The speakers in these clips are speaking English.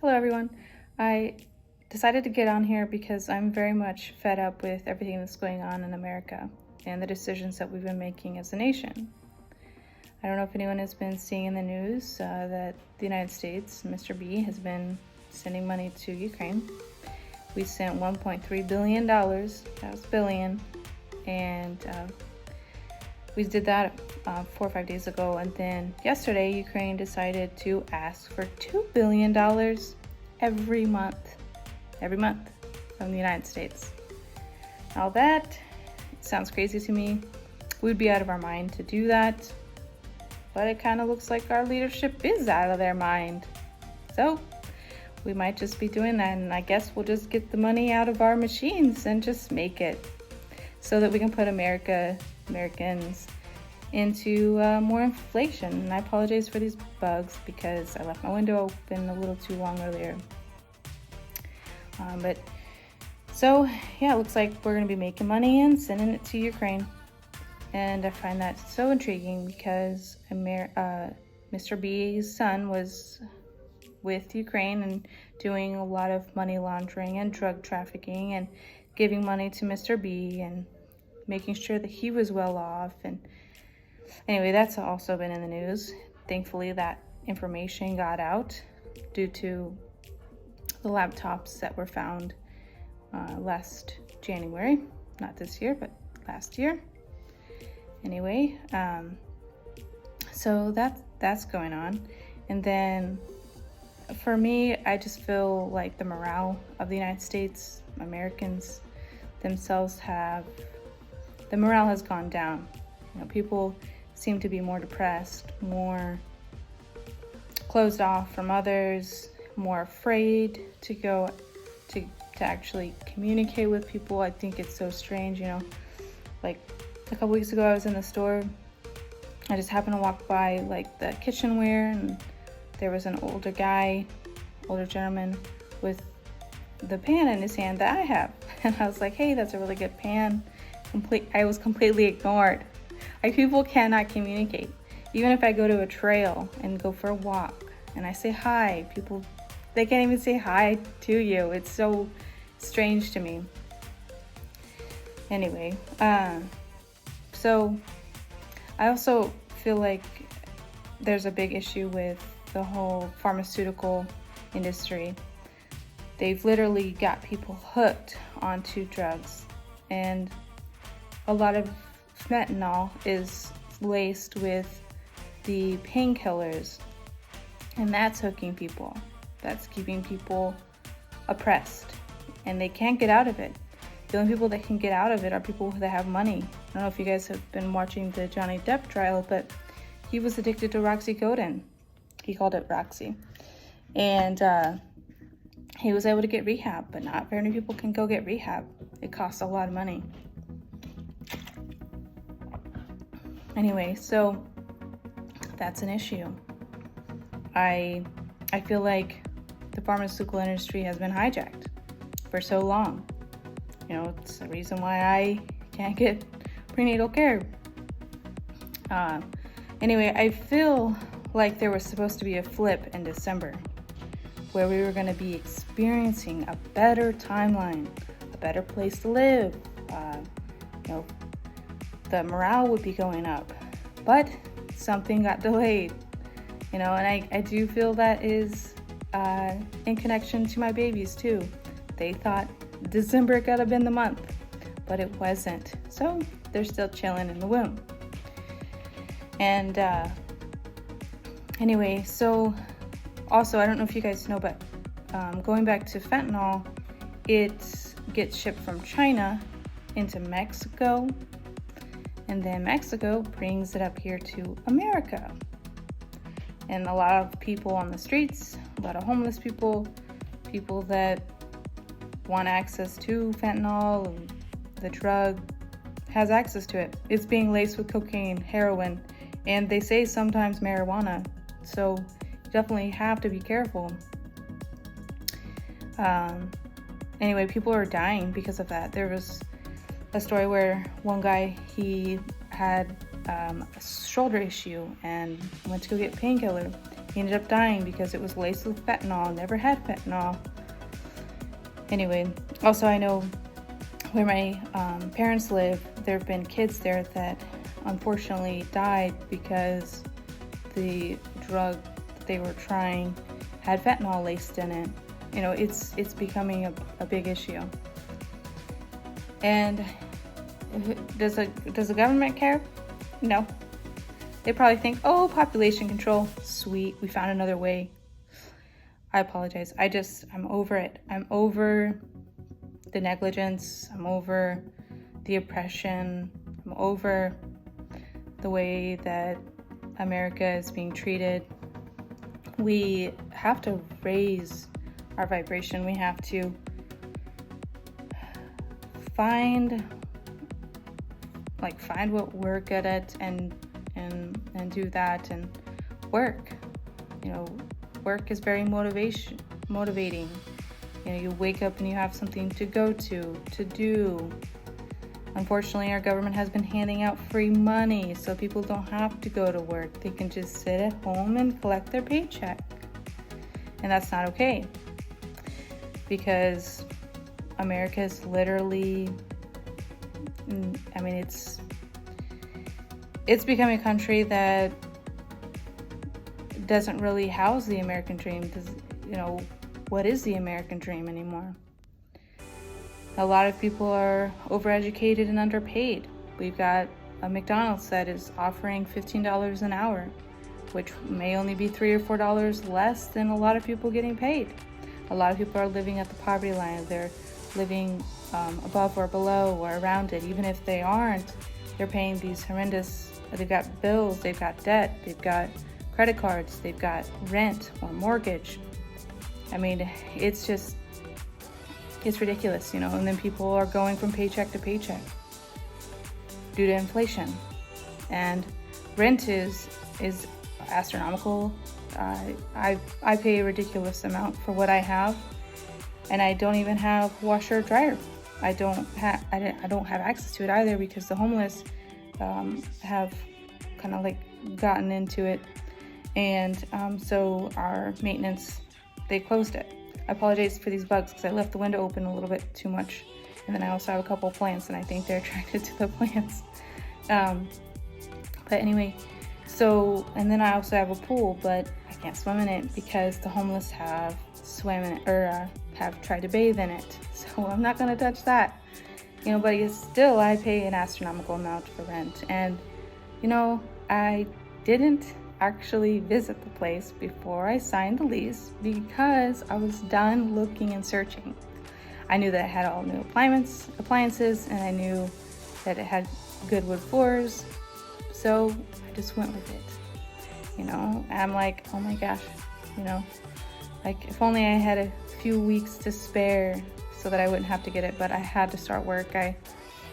Hello everyone. I decided to get on here because I'm very much fed up with everything that's going on in America and the decisions that we've been making as a nation. I don't know if anyone has been seeing in the news that the United States, Mr. B, has been sending money to Ukraine. We sent $1.3 billion, that was billion, and we did that 4 or 5 days ago, and then yesterday Ukraine decided to ask for $2 billion every month from the United States. Now that sounds crazy to me. We'd be out of our mind to do that, but it kind of looks like our leadership is out of their mind. So we might just be doing that, and I guess we'll just get the money out of our machines and just make it so that we can put Americans into more inflation. And I apologize for these bugs because I left my window open a little too long earlier. But so yeah, it looks like we're going to be making money and sending it to Ukraine. And I find that so intriguing because Mr. B's son was with Ukraine and doing a lot of money laundering and drug trafficking and giving money to Mr. B and making sure that he was well off. And anyway, that's also been in the news. Thankfully, that information got out due to the laptops that were found last January, not this year, but last year. Anyway, so that's going on. And then for me, I just feel like the morale of the United States, Americans themselves the morale has gone down. You know, people seem to be more depressed, more closed off from others, more afraid to go to actually communicate with people. I think it's so strange, you know, like a couple weeks ago I was in the store. I just happened to walk by like the kitchenware, and there was an older gentleman with the pan in his hand that I have. And I was like, hey, that's a really good pan. I was completely ignored. Like, people cannot communicate. Even if I go to a trail and go for a walk and I say hi, they can't even say hi to you. It's so strange to me. Anyway, so I also feel like there's a big issue with the whole pharmaceutical industry. They've literally got people hooked onto drugs, and a lot of fentanyl is laced with the painkillers, and that's hooking people. That's keeping people oppressed, and they can't get out of it. The only people that can get out of it are people that have money. I don't know if you guys have been watching the Johnny Depp trial, but he was addicted to oxycodone. He called it Roxy. And he was able to get rehab, but not very many people can go get rehab. It costs a lot of money. Anyway, so that's an issue. I feel like the pharmaceutical industry has been hijacked for so long. You know, it's the reason why I can't get prenatal care. Anyway, I feel like there was supposed to be a flip in December where we were going to be experiencing a better timeline, a better place to live. You know, the morale would be going up, but something got delayed. You know, and I do feel that is in connection to my babies too. They thought December could have been the month, but it wasn't. So they're still chilling in the womb. And anyway, so also, I don't know if you guys know, but going back to fentanyl, it gets shipped from China into Mexico, and then Mexico brings it up here to America. And a lot of people on the streets, a lot of homeless people that want access to fentanyl and the drug has access to it. It's being laced with cocaine, heroin, and they say sometimes marijuana. So you definitely have to be careful. Anyway, people are dying because of that. There was a story where one guy, he had a shoulder issue and went to go get painkiller. He ended up dying because it was laced with fentanyl. Never had fentanyl. Anyway, also I know where my parents live, there have been kids there that unfortunately died because the drug that they were trying had fentanyl laced in it. You know, it's becoming a big issue. And does the government care? No. They probably think, oh, population control, sweet, we found another way. I apologize. I'm over it. I'm over the negligence. I'm over the oppression. I'm over the way that America is being treated. We have to raise our vibration. We have to find what we're good at and do that and work. You know, work is very motivating. You know, you wake up and you have something to go to do. Unfortunately, our government has been handing out free money, so people don't have to go to work. They can just sit at home and collect their paycheck. And that's not okay, because America is literally, I mean, it's becoming a country that doesn't really house the American dream. You know, what is the American dream anymore? A lot of people are overeducated and underpaid. We've got a McDonald's that is offering $15 an hour, which may only be $3 or $4 less than a lot of people getting paid. A lot of people are living at the poverty line. They're living above or below or around it. Even if they aren't, they're paying these horrendous, they've got bills, they've got debt, they've got credit cards, they've got rent or mortgage. I mean, it's ridiculous, you know, and then people are going from paycheck to paycheck due to inflation. And rent is astronomical. I pay a ridiculous amount for what I have, and I don't even have washer or dryer. I don't have access to it either, because the homeless have kind of like gotten into it, and so our maintenance, they closed it. I apologize for these bugs because I left the window open a little bit too much, and then I also have a couple plants, and I think they're attracted to the plants. But anyway, so, and then I also have a pool, but I can't swim in it because the homeless have swam in it, or have tried to bathe in it. So I'm not gonna touch that, you know. But still, I pay an astronomical amount for rent, and you know, I didn't actually visit the place before I signed the lease because I was done looking and searching. I knew that it had all new appliances, and I knew that it had good wood floors, so I just went with it, you know. And I'm like, oh my gosh, you know, like if only I had a few weeks to spare so that I wouldn't have to get it. But I had to start work. I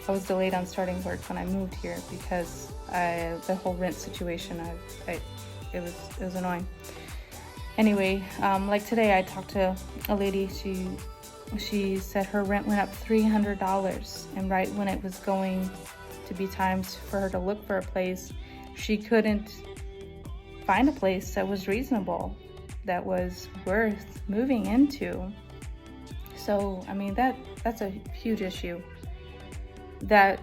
was delayed on starting work when I moved here because the whole rent situation, it was annoying. Anyway, like today I talked to a lady. She said her rent went up $300, and right when it was going to be times for her to look for a place, she couldn't find a place that was reasonable, that was worth moving into. So I mean, that's a huge issue. That,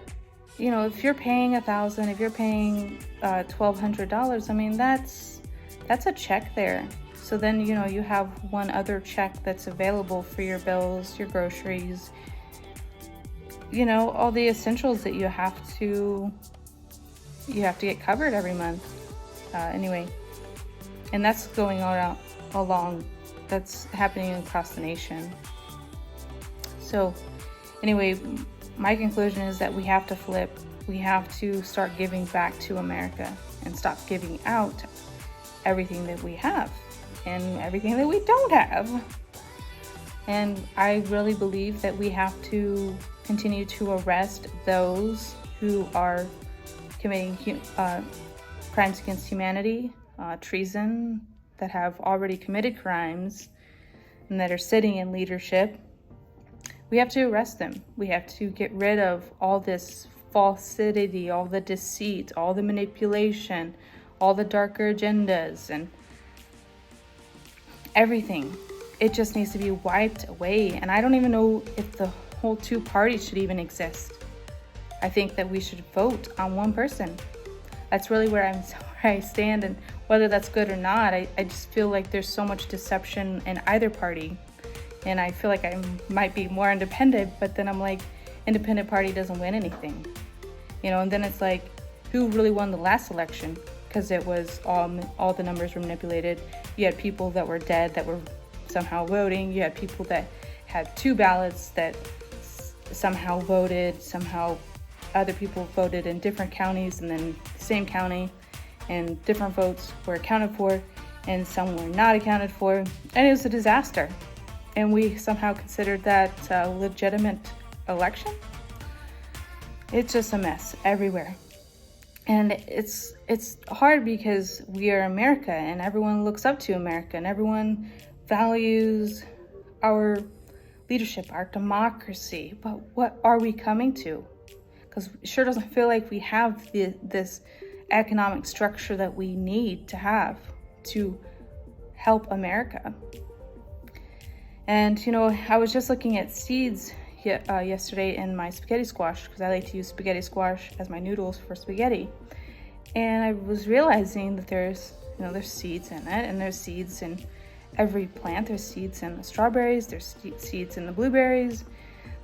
you know, if you're paying $1,000, if you're paying $1,200, I mean, that's a check there. So then, you know, you have one other check that's available for your bills, your groceries, you know, all the essentials that you have to get covered every month. Anyway, and that's going on along. That's happening across the nation. So anyway, my conclusion is that we have to flip. We have to start giving back to America and stop giving out everything that we have and everything that we don't have. And I really believe that we have to continue to arrest those who are committing crimes against humanity, treason, that have already committed crimes and that are sitting in leadership. We have to arrest them. We have to get rid of all this falsity, all the deceit, all the manipulation, all the darker agendas. And everything. It just needs to be wiped away. And I don't even know if the whole two parties should even exist. I think that we should vote on one person. That's really where I stand, and whether that's good or not, I just feel like there's so much deception in either party. And I feel like I might be more independent, but then I'm like, independent party doesn't win anything. And then it's like, who really won the last election? Because it was all the numbers were manipulated. You had people that were dead that were somehow voting. You had people that had two ballots that somehow voted, somehow other people voted in different counties and then the same county, and different votes were accounted for and some were not accounted for, and it was a disaster. And we somehow considered that a legitimate election. It's just a mess everywhere. And it's hard because we are America and everyone looks up to America and everyone values our leadership, our democracy. But what are we coming to? Because it sure doesn't feel like we have this economic structure that we need to have to help America. And I was just looking at seeds yesterday in my spaghetti squash, because I like to use spaghetti squash as my noodles for spaghetti. And I was realizing that there's seeds in it, and there's seeds in every plant. There's seeds in the strawberries, there's seeds in the blueberries,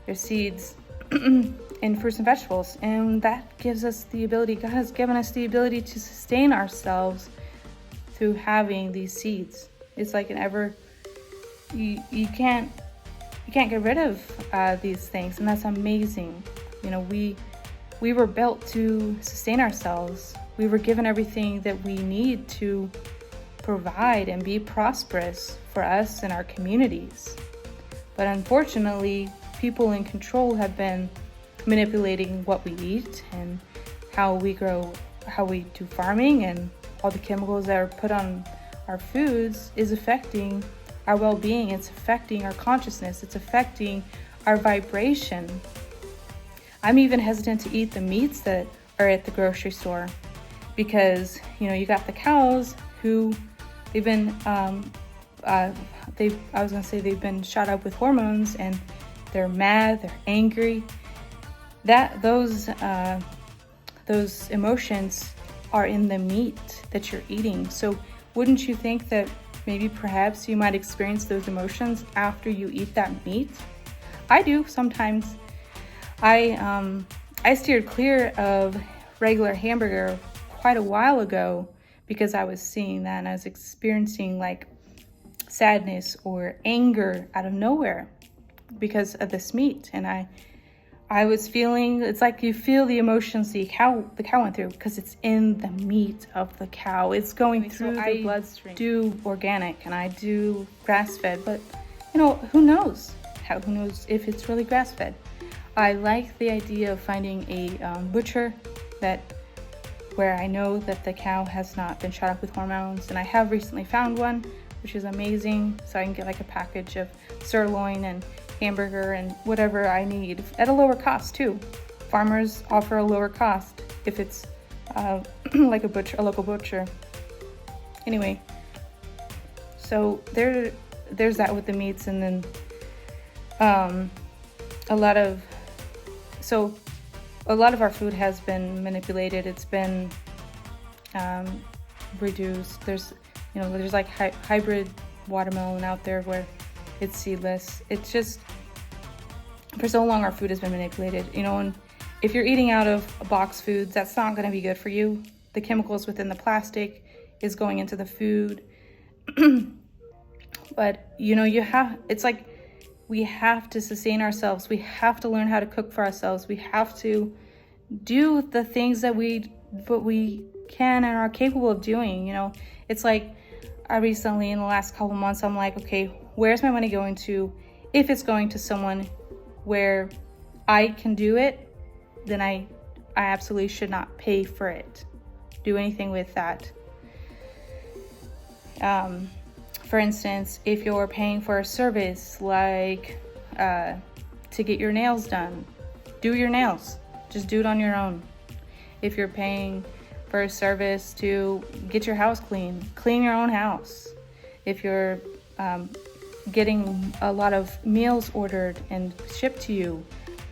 there's seeds in fruits and vegetables. And that gives us the ability, God has given us the ability to sustain ourselves through having these seeds. It's like you can't get rid of these things, and that's amazing. We were built to sustain ourselves. We were given everything that we need to provide and be prosperous for us and our communities. But unfortunately, people in control have been manipulating what we eat and how we grow, how we do farming, and all the chemicals that are put on our foods is affecting our well-being. It's affecting our consciousness. It's affecting our vibration. I'm even hesitant to eat the meats that are at the grocery store because, you got the cows who they've been, they've been shot up with hormones, and they're mad, they're angry. Those emotions are in the meat that you're eating. So wouldn't you think that maybe perhaps you might experience those emotions after you eat that meat? I do sometimes. I steered clear of regular hamburger quite a while ago because I was seeing that and I was experiencing like sadness or anger out of nowhere because of this meat. And I was feeling, it's like you feel the emotions the cow went through because it's in the meat of the cow. It's going through the bloodstream. I do organic and I do grass-fed, but who knows? Who knows if it's really grass-fed? I like the idea of finding a butcher where I know that the cow has not been shot up with hormones, and I have recently found one, which is amazing. So I can get like a package of sirloin and hamburger and whatever I need at a lower cost too. Farmers offer a lower cost if it's like a local butcher. Anyway, so there's that with the meats, and then a lot of our food has been manipulated. It's been reduced. There's like hybrid watermelon out there where it's seedless. It's just, for so long our food has been manipulated, and if you're eating out of box foods, that's not going to be good for you. The chemicals within the plastic is going into the food. But it's like we have to sustain ourselves. We have to learn how to cook for ourselves. We have to do the things that we can and are capable of doing. It's like I recently, in the last couple months, I'm like, okay, where's my money going to? If it's going to someone where I can do it, then I absolutely should not pay for it, do anything with that. For instance, if you're paying for a service like to get your nails done, do your nails. Just do it on your own. If you're paying for a service to get your house clean, clean your own house. If you're getting a lot of meals ordered and shipped to you.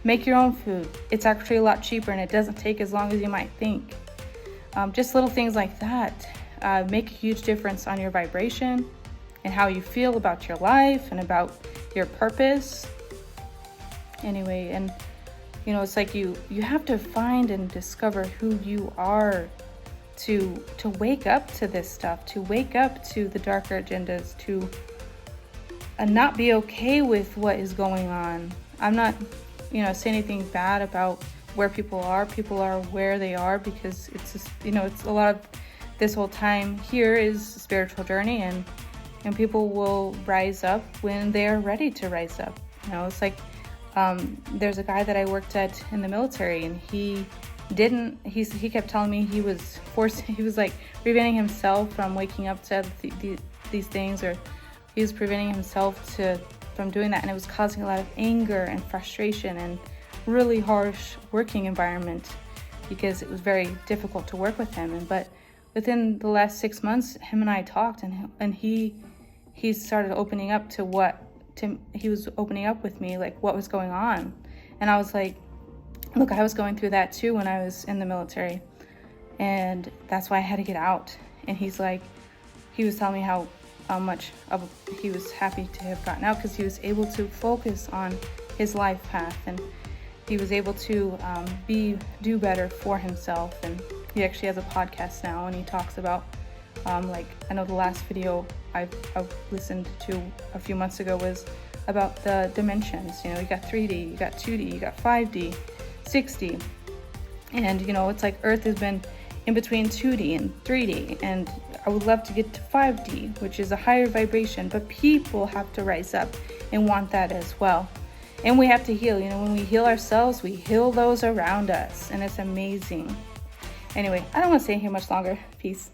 Make your own food. It's actually a lot cheaper and it doesn't take as long as you might think. Just little things like that make a huge difference on your vibration and how you feel about your life and about your purpose. Anyway, and it's like you have to find and discover who you are to wake up to this stuff, to wake up to the darker agendas, to not be okay with what is going on. I'm not say anything bad about where people are where they are, because it's just, it's a lot of this whole time here is a spiritual journey, and people will rise up when they are ready to rise up. It's like there's a guy that I worked at in the military, and he kept telling me he was like preventing himself from waking up to these things, or he was preventing himself from doing that, and it was causing a lot of anger and frustration and really harsh working environment, because it was very difficult to work with him. But within the last 6 months, him and I talked, and he started opening up he was opening up with me, like what was going on. And I was like, look, I was going through that too when I was in the military, and that's why I had to get out. And he was telling me how much he was happy to have gotten out, because he was able to focus on his life path, and he was able to do better for himself. And he actually has a podcast now, and he talks about like, I know the last video I've listened to a few months ago was about the dimensions. You got 3D, you got 2D, you got 5D, 6D, and it's like Earth has been in between 2D and 3D, and I would love to get to 5D, which is a higher vibration, but people have to rise up and want that as well. And we have to heal. When we heal ourselves, we heal those around us, and it's amazing. Anyway, I don't want to stay here much longer. Peace.